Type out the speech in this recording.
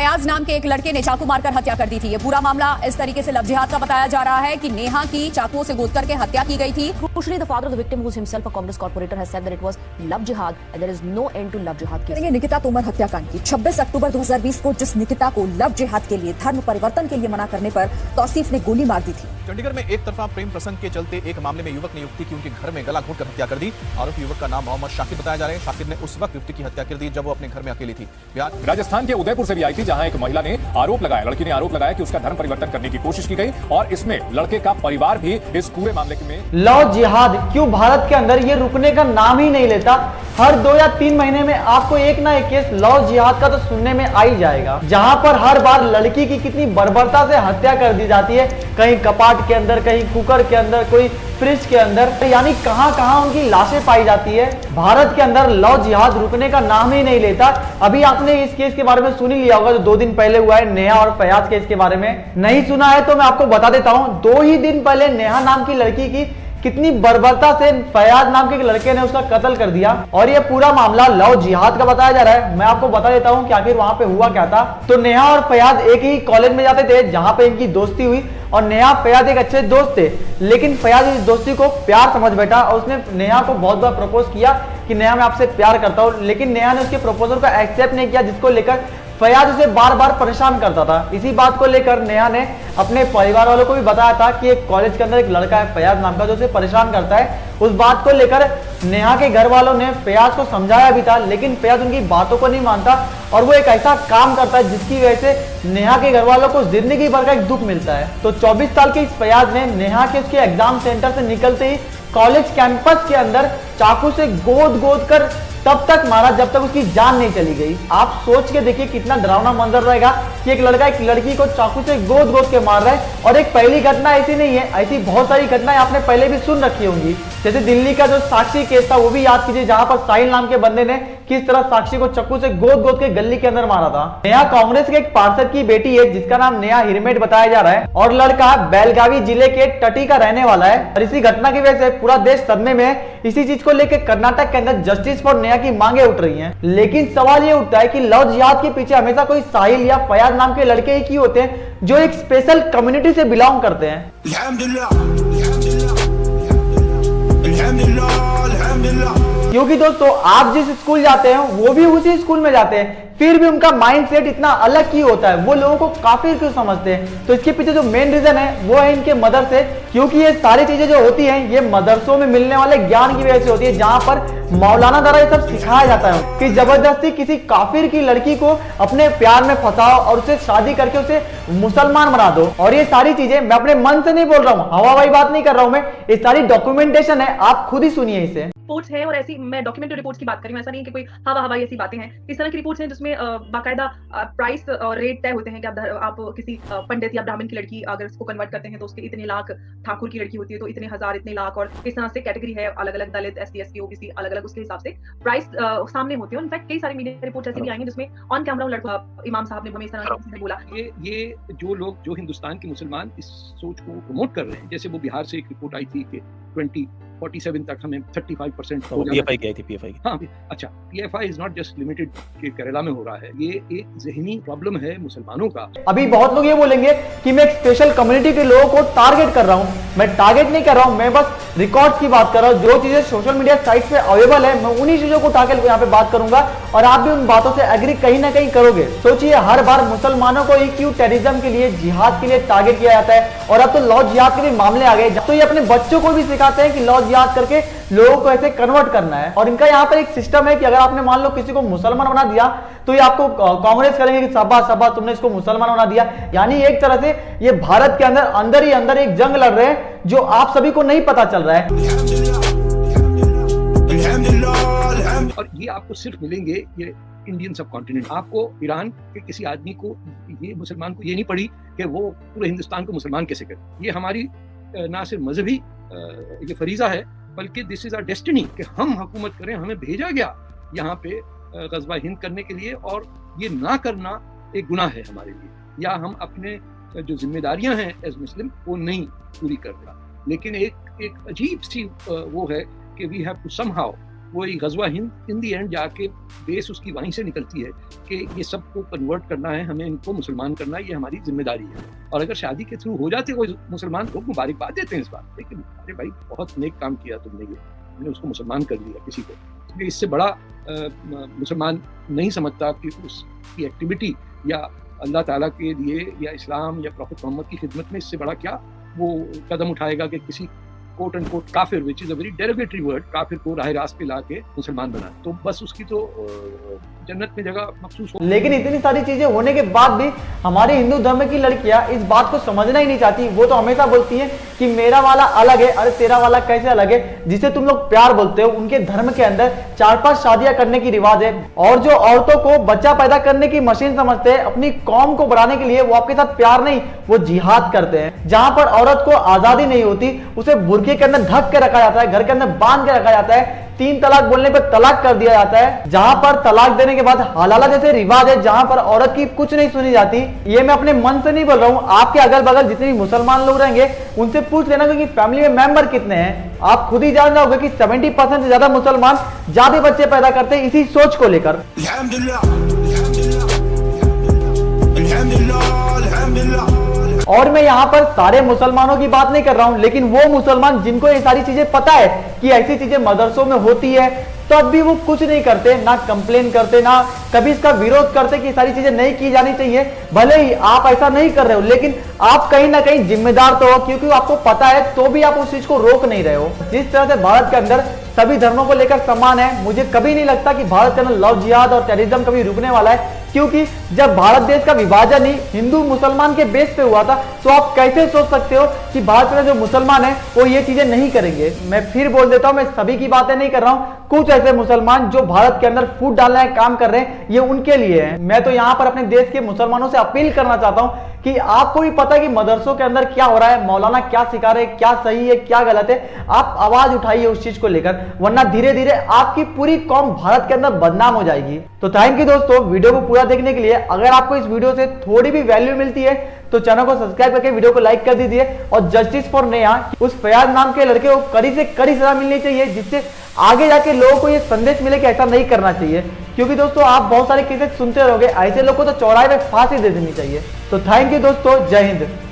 फयाज नाम के एक लड़के ने चाकू मारकर हत्या कर दी थी। ये पूरा मामला इस तरीके से लव जिहाद का बताया जा रहा है कि नेहा की चाकुओं से गोद करके हत्या की गई थी। Crucially, the father of the victim, who is himself a communist corporator, has said that it was love jihad and there is no end to love jihad case. Nikita Tomar हत्याकांड की 26 अक्टूबर 2020 को जिस निकिता को लव जिहाद के लिए धर्म परिवर्तन के लिए मना करने पर तौसीफ ने गोली मार दी थी। चंडीगढ़ में एक तरफा प्रेम प्रसंग के चलते एक मामले में युवक ने युवती की उनके घर में गला घोंटकर हत्या कर दी। आरोपी युवक का नाम मोहम्मद शाकिर बताया जा रहा है। शाकिर ने उस वक्त युवती की हत्या कर दी जब वो अपने घर में अकेली थी। राजस्थान के उदयपुर से भी आई थी, जहां एक महिला ने लड़की ने आरोप लगाया कि उसका धर्म परिवर्तन करने की कोशिश की गई और इसमें लड़के का परिवार भी इस पूरे मामले में। लव जिहाद क्यों भारत के अंदर ये रुकने का नाम ही नहीं लेता? हर 2 या 3 महीने में आपको एक ना एक केस लव जिहाद का तो सुनने में आ ही जाएगा, जहां पर हर बार लड़की की कितनी बर्बरता से हत्या कर दी जाती है, कहीं कपाट के अंदर, कहीं कुकर के अंदर, कोई फ्रिज के अंदर, यानी कहां कहां उनकी लाशें पाई जाती है। भारत के अंदर लव जिहाद रुकने का नाम ही नहीं लेता। अभी आपने इस केस के बारे में सुन ही लिया होगा जो 2 दिन पहले हुआ है, नेहा और फयाज केस के बारे में। नहीं सुना है तो मैं आपको बता देता हूं, 2 ही दिन पहले नेहा नाम की लड़की की कितनी बर्बरता से फयाज नाम के एक लड़के ने उसका कत्ल कर दिया और ये पूरा मामला लव जिहाद का बताया जा रहा है। मैं आपको बता देता हूं कि आखिर वहां पे हुआ क्या था। तो नेहा और फयाज एक ही कॉलेज में जाते थे जहां पे इनकी दोस्ती हुई और नेहा फयाज एक अच्छे दोस्त थे, लेकिन फयाज इस दोस्ती को प्यार समझ बैठा और उसने नेहा को बहुत बार प्रपोज किया कि नेहा मैं आपसे प्यार करता हूं, लेकिन नेहा ने उसके प्रपोजल को एक्सेप्ट नहीं किया, जिसको लेकर फयाज उसे बार बार परेशान करता था। इसी बात को लेकर नेहा ने अपने परिवार वालों को भी बताया था कि एक कॉलेज के अंदर एक लड़का है फयाज नाम का जो उसे परेशान करता है। उस बात को लेकर नेहा के घर वालों ने फयाज को समझाया भी था, लेकिन फयाज उनकी बातों को नहीं मानता और वो एक ऐसा काम करता है जिसकी वजह से नेहा के घर वालों को जिंदगी भर का एक दुख मिलता है। तो 24 साल के इस फयाज ने नेहा के उसके एग्जाम सेंटर से निकलते ही कॉलेज कैंपस के अंदर चाकू से गोद कर तब तक मारा जब तक उसकी जान नहीं चली गई। आप सोच के देखिए कितना डरावना मंजर रहेगा कि एक लड़का एक लड़की को चाकू से गोद के मार रहा है। और एक पहली घटना ऐसी नहीं है, ऐसी बहुत सारी घटनाएं आपने पहले भी सुन रखी होंगी। जैसे दिल्ली का जो साक्षी केस था वो भी याद कीजिए, जहां पर साहिल नाम के बंदे ने किस तरह साक्षी को चाकू से गोद के गली के अंदर मारा था। नेहा कांग्रेस के एक पार्षद की बेटी है जिसका नाम नेहा हिरमेट बताया जा रहा है और लड़का बेलगावी जिले के टटी का रहने वाला है। और इसी घटना की वजह से पूरा देश सदमे में है। इसी चीज को लेकर कर्नाटक के अंदर जस्टिस फॉर नेहा की मांगे उठ रही हैं। लेकिन सवाल ये उठता है कि लव जिहाद के पीछे हमेशा कोई साहिल या फयाज नाम के लड़के ही क्यों होते हैं जो एक स्पेशल कम्युनिटी से बिलोंग करते हैं। क्योंकि दोस्तों आप जिस स्कूल जाते हैं वो भी उसी स्कूल में जाते हैं, फिर भी उनका माइंडसेट इतना अलग क्यों होता है? वो लोगों को काफिर क्यों समझते हैं? तो इसके पीछे जो मेन रीजन है वो है इनके मदरसे, क्योंकि ये सारी चीजें जो होती हैं ये मदरसों में मिलने वाले ज्ञान की वजह से होती है, जहां पर मौलाना द्वारा ये सब सिखाया जाता है कि जबरदस्ती किसी काफिर की लड़की को अपने प्यार में फंसाओ और उसे शादी करके उसे मुसलमान बना दो। और ये सारी चीजें मैं अपने मन से नहीं बोल रहा हूँ, हवाबाई बात नहीं कर रहा हूँ मैं, ये सारी डॉक्यूमेंटेशन है, आप खुद ही सुनिए इसे। रिपोर्ट्स है और ऐसी मैं डॉक्यूमेंट्री रिपोर्ट्स की बात कर रही हूँ, ऐसा नहीं कि कोई हवाई ऐसी बातें हैं। इस तरह की रिपोर्ट्स हैं जिसमें बाकायदा प्राइस और रेट तय होते हैं कि आप किसी पंडित या ब्राह्मण की लड़की अगर इसको कन्वर्ट करते हैं तो उसके इतने लाख, ठाकुर की लड़की होती है तो इतने हजार, इतने लाख, और इस तरह से कैटेगरी है अलग अलग, दलित, SC ST OBC, अलग अलग उसके हिसाब से प्राइस सामने होती है। इनफैक्ट कई सारी मीडिया रिपोर्ट्स ऐसी भी आई हैं जिसमें ऑन कैमरा लड़का इमाम साहब ने हमें इस तरह से बोला। ये जो लोग जो हिंदुस्तान के मुसलमान इस सोच को प्रमोट कर रहे हैं, जैसे वो बिहार से एक रिपोर्ट आई थी कि 2047 तक हमें 35% PFI गई थी। PFI हाँ, अच्छा, PFI is not just limited कि केरला में हो रहा है, ये एक ज़हनी प्रॉब्लम है मुसलमानों का। अभी बहुत लोग ये बोलेंगे कि मैं एक स्पेशल कम्युनिटी के लोगों को टारगेट कर रहा हूँ। मैं टारगेट नहीं कर रहा हूँ, मैं बस रिकॉर्ड्स की बात कर रहा हूँ। जो चीजें सोशल मीडिया साइट पे अवेलेबल है मैं उन्हीं चीजों को उठा के यहाँ पे बात करूंगा और आप भी उन बातों से एग्री कहीं ना कहीं करोगे। सोचिए हर बार मुसलमानों को ही क्यों टेररिज्म के लिए, जिहाद के लिए टारगेट किया जाता है, और अब तो लव जिहाद के भी मामले आ गए। तो ये अपने बच्चों को भी सिखाते हैं कि लव जिहाद करके लोगों को ऐसे कन्वर्ट करना है। और इनका यहाँ पर एक सिस्टम है कि अगर आपने मान लो किसी को मुसलमान बना दिया तो ये आपको कांग्रेस करेंगे कि शाबाश तुमने इसको मुसलमान बना दिया। यानी एक तरह से ये भारत के अंदर ही अंदर एक जंग लड़ रहे हैं जो आप सभी को नहीं पता चल रहा है। और ये आपको सिर्फ मिलेंगे ये इंडियन सब कॉन्टिनेंट। आपको ईरान के किसी आदमी को, ये मुसलमान को ये नहीं पड़ी कि वो पूरे हिंदुस्तान को मुसलमान कैसे करे। ये हमारी ना सिर्फ मजहबी ये फरीजा है, बल्कि दिस इज आवर डेस्टिनी कि हम हुकूमत करें। हमें भेजा गया यहाँ पे ग़ज़वा हिंद करने के लिए, और ये ना करना एक गुनाह है हमारे लिए, या हम अपने जो जिम्मेदारियां हैं एज मुस्लिम वो नहीं पूरी कर रहा। लेकिन एक अजीब सी वो है कि वी हैव टू समहाउ वो एक गजवा हिंद इन दी एंड जाके बेस उसकी वहीं से निकलती है कि ये सबको कन्वर्ट करना है, हमें इनको मुसलमान करना है, ये हमारी जिम्मेदारी है। और अगर शादी के थ्रू हो जाते कोई मुसलमान, लोग मुबारकबाद देते हैं इस बात, लेकिन अरे भाई बहुत नेक काम किया तुमने, ये तुमने उसको मुसलमान कर दिया किसी को। इसलिए इससे बड़ा मुसलमान नहीं समझता कि उसकी एक्टिविटी या अल्लाह ताला के लिए या इस्लाम या प्रॉफेट मोहम्मद की खिदमत में इससे बड़ा क्या वो कदम उठाएगा कि किसी कोट एंड कोट काफिर, which is a very derogatory word, काफिर को राह रास्त पे लाके मुसलमान बना। तो बस उसकी तो जन्नत में जगह मखसूस हो। लेकिन इतनी सारी चीजें होने के बाद भी हमारे हिंदू धर्म की लड़कियां इस बात को समझना ही नहीं चाहती। वो तो हमेशा बोलती हैं कि मेरा वाला अलग है, अरे तेरा वाला कैसे अलग है। जिसे तुम लोग प्यार बोलते हो, उनके धर्म के अंदर 4-5 शादियां करने की रिवाज है। और जो औरतों को बच्चा पैदा करने की मशीन समझते हैं, अपनी कौम को बढ़ाने के लिए, वो आपके साथ प्यार नहीं, वो जिहाद करते हैं। जहां पर औरत को आजादी नहीं होती, उसे बुर्के के अंदर ढक के रखा जाता है, घर के अंदर बांध के रखा जाता है, 3 तलाक बोलने पर तलाक कर दिया जाता है। जहां पर तलाक देने के बाद हलाला जैसे रिवाज है, जहां पर औरत की कुछ नहीं सुनी जाती। ये मैं अपने मन से नहीं बोल रहा हूं, आपके अगल बगल जितने भी मुसलमान लोग रहेंगे उनसे पूछ लेना कि फैमिली में मेंबर कितने हैं। आप खुद ही जान जाओगे कि 70% से ज्यादा मुसलमान ज्यादा बच्चे पैदा करते हैं इसी सोच को लेकर। और मैं यहाँ पर सारे मुसलमानों की बात नहीं कर रहा हूं, लेकिन वो मुसलमान जिनको ये सारी चीजें पता है कि ऐसी चीजें मदरसों में होती है, तब भी वो कुछ नहीं करते, ना कंप्लेन करते, ना कभी इसका विरोध करते कि सारी चीजें नहीं की जानी चाहिए। भले ही आप ऐसा नहीं कर रहे हो, लेकिन आप कहीं ना कहीं जिम्मेदार तो हो, क्योंकि आपको पता है तो भी आप उस चीज को रोक नहीं रहे हो। जिस तरह से भारत के अंदर सभी धर्मों को लेकर सम्मान है, मुझे कभी नहीं लगता कि भारत के अंदर लव जिहाद और टेररिज्म कभी रुकने वाला है। क्योंकि जब भारत देश का विभाजन ही हिंदू मुसलमान के बेस पे हुआ था, तो आप कैसे सोच सकते हो कि भारत में जो मुसलमान है वो ये चीजें नहीं करेंगे। मैं फिर बोल देता हूं, मैं सभी की बातें नहीं कर रहा हूं। कुछ ऐसे मुसलमान जो भारत के अंदर फूट डालने का काम कर रहे हैं, ये उनके लिए है। मैं तो यहां पर अपने देश के मुसलमानों से अपील करना चाहता हूं कि आपको भी पता है कि मदरसों के अंदर क्या हो रहा है, मौलाना क्या सिखा रहे हैं, क्या सही है क्या गलत है। आप आवाज उठाइए उस चीज को लेकर, वरना धीरे धीरे आपकी पूरी कौम भारत के अंदर बदनाम हो जाएगी। तो थैंक यू दोस्तों वीडियो को पूरा देखने के लिए। अगर आपको इस वीडियो से थोड़ी भी वैल्यू मिलती है तो चैनल को सब्सक्राइब करके वीडियो को लाइक कर दीजिए। और जस्टिस फॉर नेहा, उस फयाज नाम के लड़के को कड़ी से कड़ी सजा मिलनी चाहिए, जिससे आगे जाके लोगों को ये संदेश मिले कि ऐसा नहीं करना चाहिए। क्योंकि दोस्तों आप बहुत सारे केसेस सुनते रहोगे, ऐसे लोग को तो चौराहे पे फांसी दे देनी चाहिए। तो थैंक यू दोस्तों, जय हिंद।